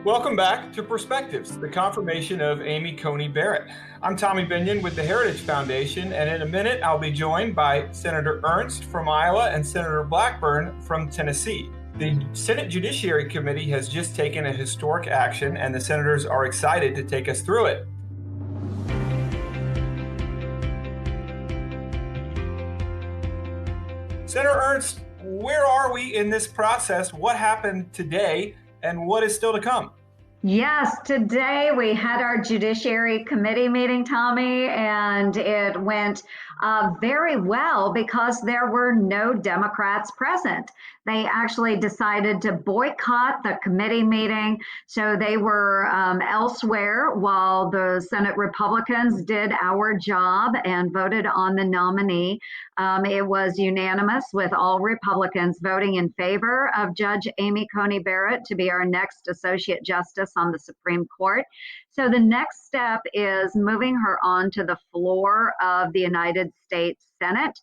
Welcome back to Perspectives, the confirmation of Amy Coney Barrett. I'm Tommy Binion with the Heritage Foundation, and in a minute I'll be joined by Senator Ernst from Iowa and Senator Blackburn from Tennessee. The Senate Judiciary Committee has just taken a historic action, and the senators are excited to take us through it. Senator Ernst, where are we in this process? What happened today, and what is still to come? Yes, today we had our Judiciary Committee meeting, Tommy, and it went very well because there were no Democrats present. They actually decided to boycott the committee meeting, so they were elsewhere while the Senate Republicans did our job and voted on the nominee. It was unanimous with all Republicans voting in favor of Judge Amy Coney Barrett to be our next Associate Justice on the Supreme Court. So the next step is moving her on to the floor of the United States Senate.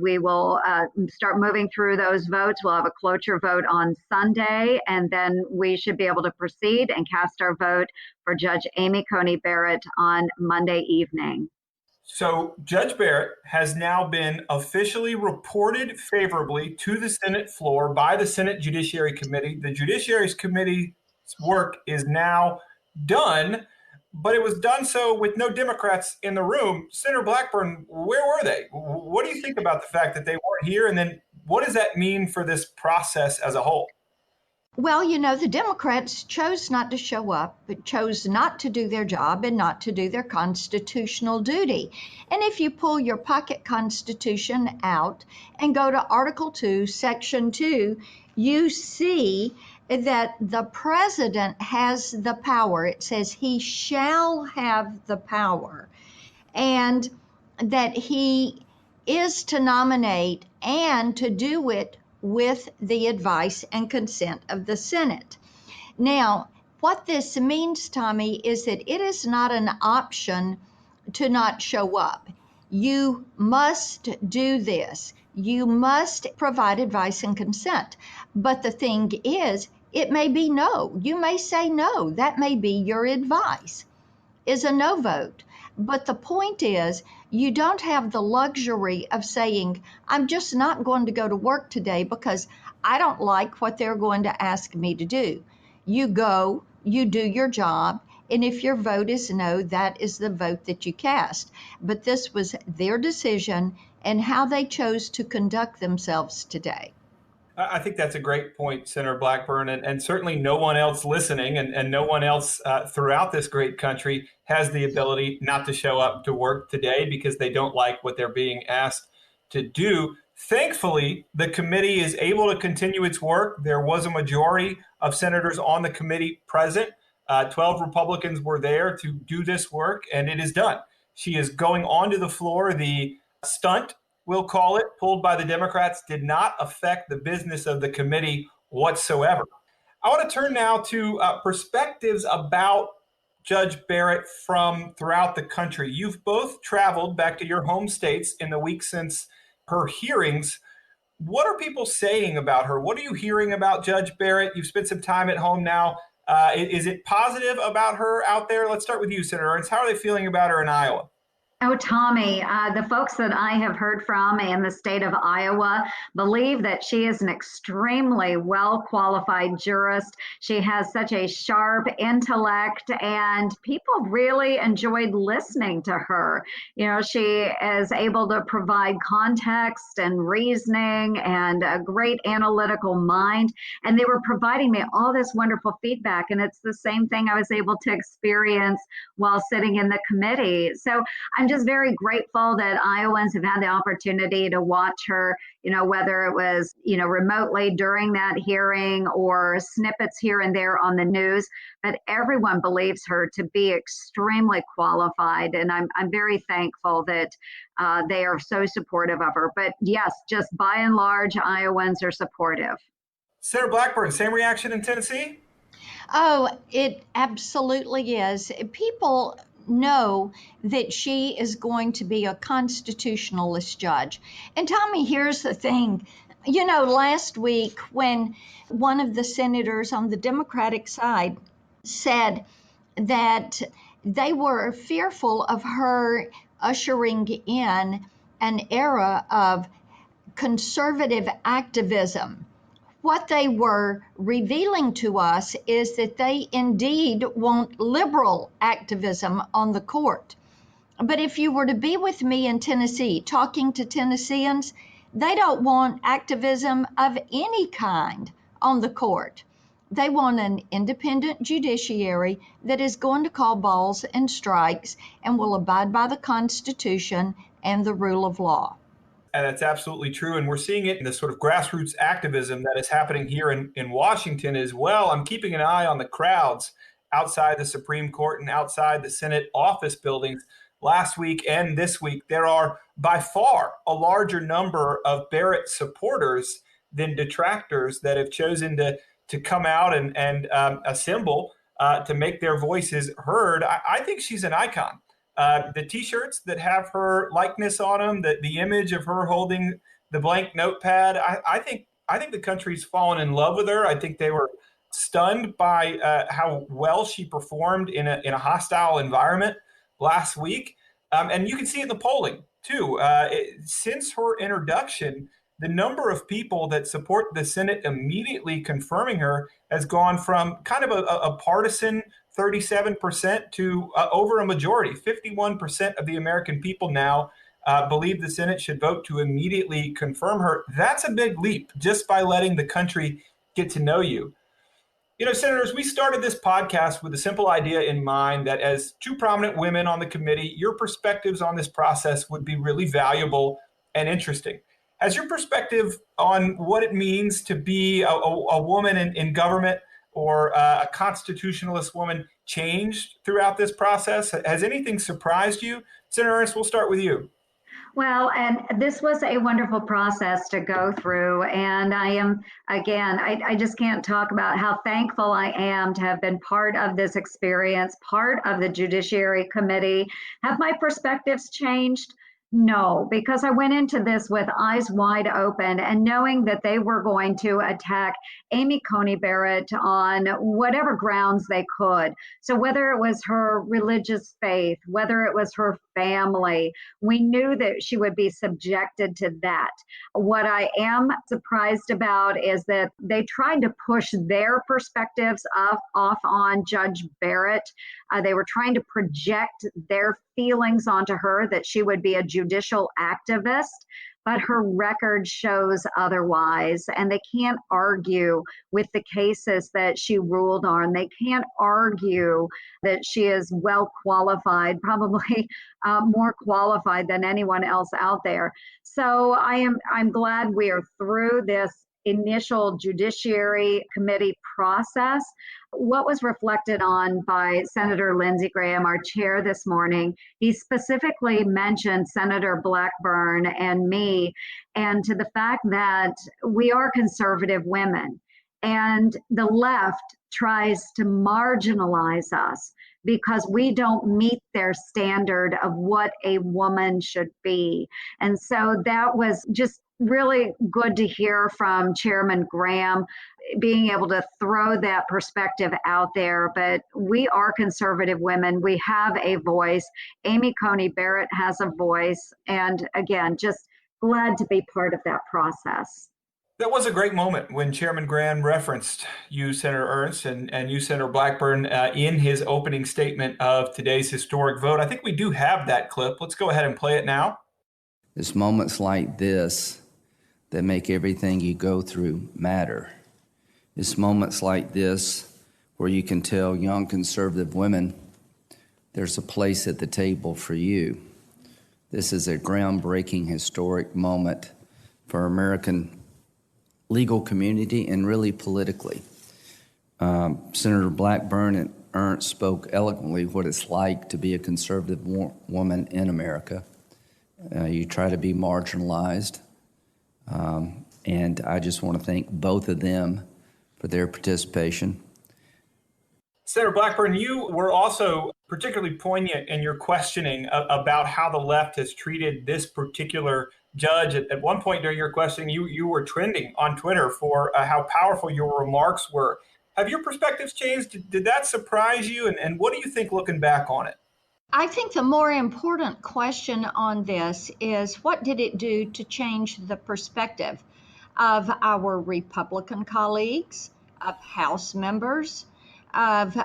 We will start moving through those votes. We'll have a cloture vote on Sunday, and then we should be able to proceed and cast our vote for Judge Amy Coney Barrett on Monday evening. So Judge Barrett has now been officially reported favorably to the Senate floor by the Senate Judiciary Committee. The Judiciary Committee's work is now done, but it was done so with no Democrats in the room. Senator Blackburn, where were they? What do you think about the fact that they weren't here? And then what does that mean for this process as a whole? Well, the Democrats chose not to show up, but chose not to do their job and not to do their constitutional duty. And if you pull your pocket constitution out and go to Article 2, Section 2, you see that the president has the power. It says he shall have the power, and that he is to nominate and to do it with the advice and consent of the Senate. Now, what this means, Tommy, is that it is not an option to not show up. You must do this. You must provide advice and consent. But the thing is, it may be no. You may say no. That may be your advice, is a no vote. But the point is, you don't have the luxury of saying, I'm just not going to go to work today because I don't like what they're going to ask me to do. You go, you do your job, and if your vote is no, that is the vote that you cast. But this was their decision and how they chose to conduct themselves today. I think that's a great point, Senator Blackburn, and certainly no one else listening and no one else throughout this great country has the ability not to show up to work today because they don't like what they're being asked to do. Thankfully, the committee is able to continue its work. There was a majority of senators on the committee present. 12 Republicans were there to do this work, and it is done. She is going onto the floor. The stunt, we'll call it, pulled by the Democrats did not affect the business of the committee whatsoever. I want to turn now to perspectives about Judge Barrett from throughout the country. You've both traveled back to your home states in the week since her hearings. What are people saying about her? What are you hearing about Judge Barrett? You've spent some time at home now. Is it positive about her out there? Let's start with you, Senator Ernst. How are they feeling about her in Iowa? Oh, Tommy, the folks that I have heard from in the state of Iowa believe that she is an extremely well-qualified jurist. She has such a sharp intellect, and people really enjoyed listening to her. She is able to provide context and reasoning and a great analytical mind, and they were providing me all this wonderful feedback, and it's the same thing I was able to experience while sitting in the committee. So I'm just very grateful that Iowans have had the opportunity to watch her, whether it was, remotely during that hearing or snippets here and there on the news. But everyone believes her to be extremely qualified. And I'm very thankful that they are so supportive of her. But yes, just by and large, Iowans are supportive. Senator Blackburn, same reaction in Tennessee? Oh, it absolutely is. People know that she is going to be a constitutionalist judge. And Tommy, here's the thing. Last week when one of the senators on the Democratic side said that they were fearful of her ushering in an era of conservative activism. What they were revealing to us is that they indeed want liberal activism on the court. But if you were to be with me in Tennessee, talking to Tennesseans, they don't want activism of any kind on the court. They want an independent judiciary that is going to call balls and strikes and will abide by the Constitution and the rule of law. And that's absolutely true. And we're seeing it in the sort of grassroots activism that is happening here in Washington as well. I'm keeping an eye on the crowds outside the Supreme Court and outside the Senate office buildings. Last week and this week, there are by far a larger number of Barrett supporters than detractors that have chosen to come out and assemble to make their voices heard. I think she's an icon. The T-shirts that have her likeness on them, the image of her holding the blank notepad, I think the country's fallen in love with her. I think they were stunned by how well she performed in a hostile environment last week. And you can see it in the polling, too. Since her introduction, the number of people that support the Senate immediately confirming her has gone from kind of a partisan 37% to over a majority. 51% of the American people now believe the Senate should vote to immediately confirm her. That's a big leap just by letting the country get to know you. You know, Senators, we started this podcast with a simple idea in mind that as two prominent women on the committee, your perspectives on this process would be really valuable and interesting. Has your perspective on what it means to be a woman in government or a constitutionalist woman changed throughout this process? Has anything surprised you? Senator Ernst, we'll start with you. Well, and this was a wonderful process to go through. And I am, again, I just can't talk about how thankful I am to have been part of this experience, part of the Judiciary Committee. Have my perspectives changed? No, because I went into this with eyes wide open and knowing that they were going to attack Amy Coney Barrett on whatever grounds they could. So whether it was her religious faith, whether it was her family, we knew that she would be subjected to that. What I am surprised about is that they tried to push their perspectives off on Judge Barrett. They were trying to project their feelings onto her that she would be a judicial activist, but her record shows otherwise. And they can't argue with the cases that she ruled on. They can't argue that she is well qualified, probably more qualified than anyone else out there. So I'm glad we are through this initial Judiciary Committee process. What was reflected on by Senator Lindsey Graham, our chair this morning, he specifically mentioned Senator Blackburn and me, and to the fact that we are conservative women, and the left tries to marginalize us because we don't meet their standard of what a woman should be. And so that was just really good to hear from Chairman Graham, being able to throw that perspective out there. But we are conservative women. We have a voice. Amy Coney Barrett has a voice. And again, just glad to be part of that process. That was a great moment when Chairman Graham referenced you, Senator Ernst, and you, Senator Blackburn, in his opening statement of today's historic vote. I think we do have that clip. Let's go ahead and play it now. It's moments like this that make everything you go through matter. It's moments like this where you can tell young conservative women there's a place at the table for you. This is a groundbreaking, historic moment for American legal community and really politically. Senator Blackburn and Ernst spoke eloquently what it's like to be a conservative woman in America. You try to be marginalized. And I just want to thank both of them for their participation. Senator Blackburn, you were also particularly poignant in your questioning about how the left has treated this particular judge. At one point during your questioning, you were trending on Twitter for how powerful your remarks were. Have your perspectives changed? Did that surprise you? And what do you think looking back on it? I think the more important question on this is what did it do to change the perspective of our Republican colleagues, of House members, of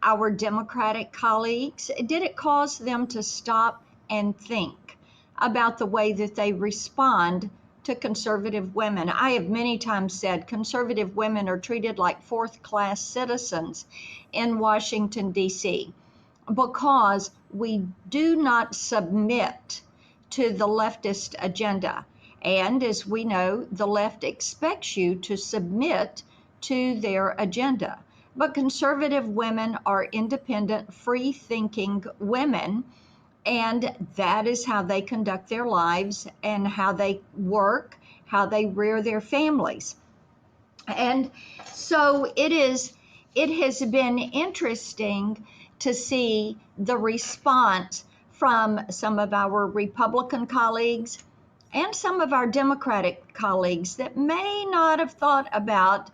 our Democratic colleagues? Did it cause them to stop and think about the way that they respond to conservative women? I have many times said conservative women are treated like fourth-class citizens in Washington, D.C., because we do not submit to the leftist agenda. And as we know, the left expects you to submit to their agenda. But conservative women are independent, free-thinking women, and that is how they conduct their lives and how they work, how they rear their families. And so it has been interesting to see the response from some of our Republican colleagues and some of our Democratic colleagues that may not have thought about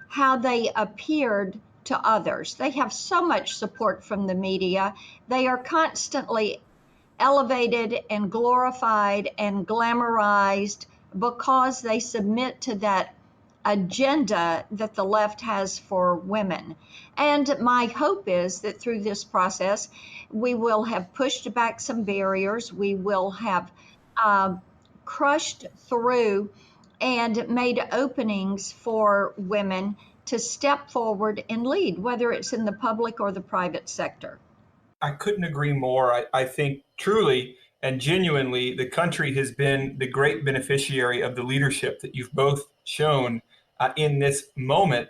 how they appeared to others. They have so much support from the media. They are constantly elevated and glorified and glamorized because they submit to that agenda that the left has for women. And my hope is that through this process, we will have pushed back some barriers. We will have crushed through and made openings for women to step forward and lead, whether it's in the public or the private sector. I couldn't agree more. I think truly and genuinely, the country has been the great beneficiary of the leadership that you've both shown in this moment.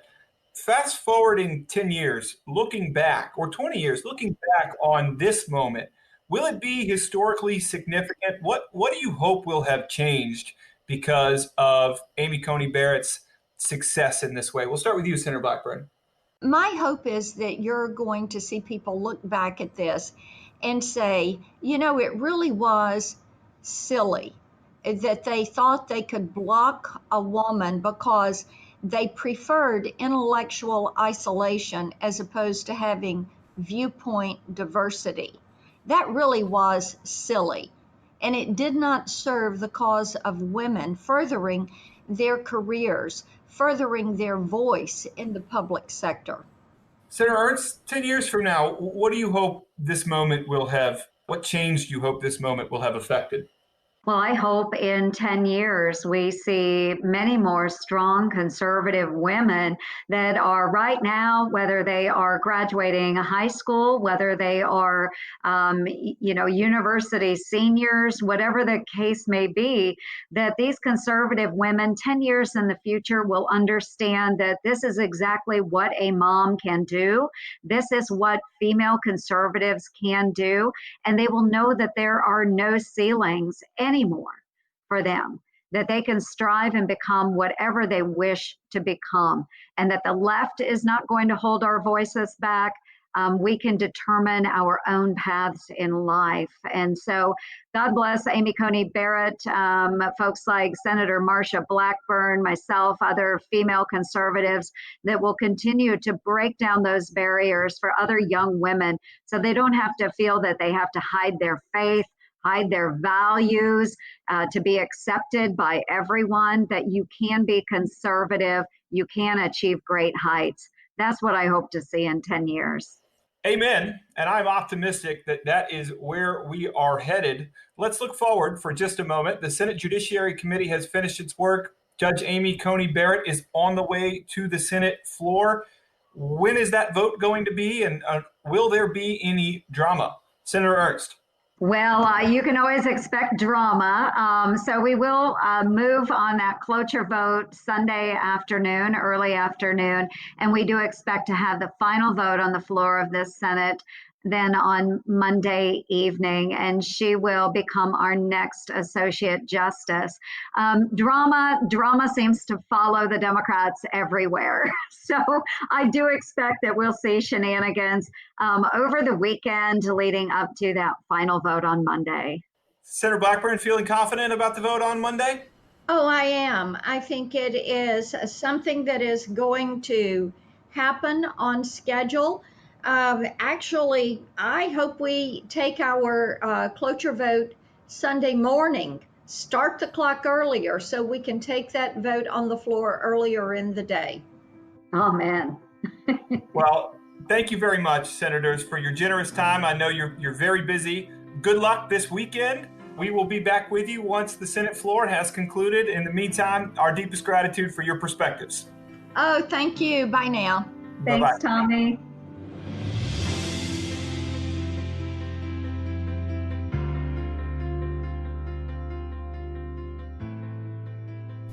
Fast forwarding 10 years, looking back, or 20 years, looking back on this moment, will it be historically significant? What do you hope will have changed because of Amy Coney Barrett's success in this way? We'll start with you, Senator Blackburn. My hope is that you're going to see people look back at this and say, you know, it really was silly that they thought they could block a woman because they preferred intellectual isolation as opposed to having viewpoint diversity. That really was silly. And it did not serve the cause of women furthering their careers, furthering their voice in the public sector. Senator Ernst, 10 years from now, what do you hope this moment will have? What change do you hope this moment will have affected? Well, I hope in 10 years we see many more strong conservative women that are right now, whether they are graduating high school, whether they are, university seniors, whatever the case may be, that these conservative women 10 years in the future will understand that this is exactly what a mom can do. This is what female conservatives can do. And they will know that there are no ceilings anymore for them, that they can strive and become whatever they wish to become, and that the left is not going to hold our voices back. We can determine our own paths in life. And so God bless Amy Coney Barrett, folks like Senator Marsha Blackburn, myself, other female conservatives that will continue to break down those barriers for other young women so they don't have to feel that they have to hide their faith, hide their values, to be accepted by everyone, that you can be conservative, you can achieve great heights. That's what I hope to see in 10 years. Amen. And I'm optimistic that that is where we are headed. Let's look forward for just a moment. The Senate Judiciary Committee has finished its work. Judge Amy Coney Barrett is on the way to the Senate floor. When is that vote going to be? And will there be any drama? Senator Ernst. Well, you can always expect drama. So we will move on that cloture vote Sunday afternoon, early afternoon, and we do expect to have the final vote on the floor of this Senate then on Monday evening, and she will become our next Associate Justice. Drama seems to follow the Democrats everywhere. So I do expect that we'll see shenanigans over the weekend leading up to that final vote on Monday. Senator Blackburn, feeling confident about the vote on Monday? Oh, I am. I think it is something that is going to happen on schedule. Actually, I hope we take our cloture vote Sunday morning, start the clock earlier so we can take that vote on the floor earlier in the day. Oh, man. Well, thank you very much, Senators, for your generous time. I know you're very busy. Good luck this weekend. We will be back with you once the Senate floor has concluded. In the meantime, our deepest gratitude for your perspectives. Oh, thank you. Bye now. Thanks, Bye-bye. Tommy.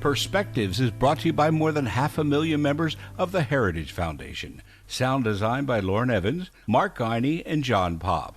Perspectives is brought to you by more than 500,000 members of the Heritage Foundation. Sound design by Lauren Evans, Mark Guiney, and John Popp.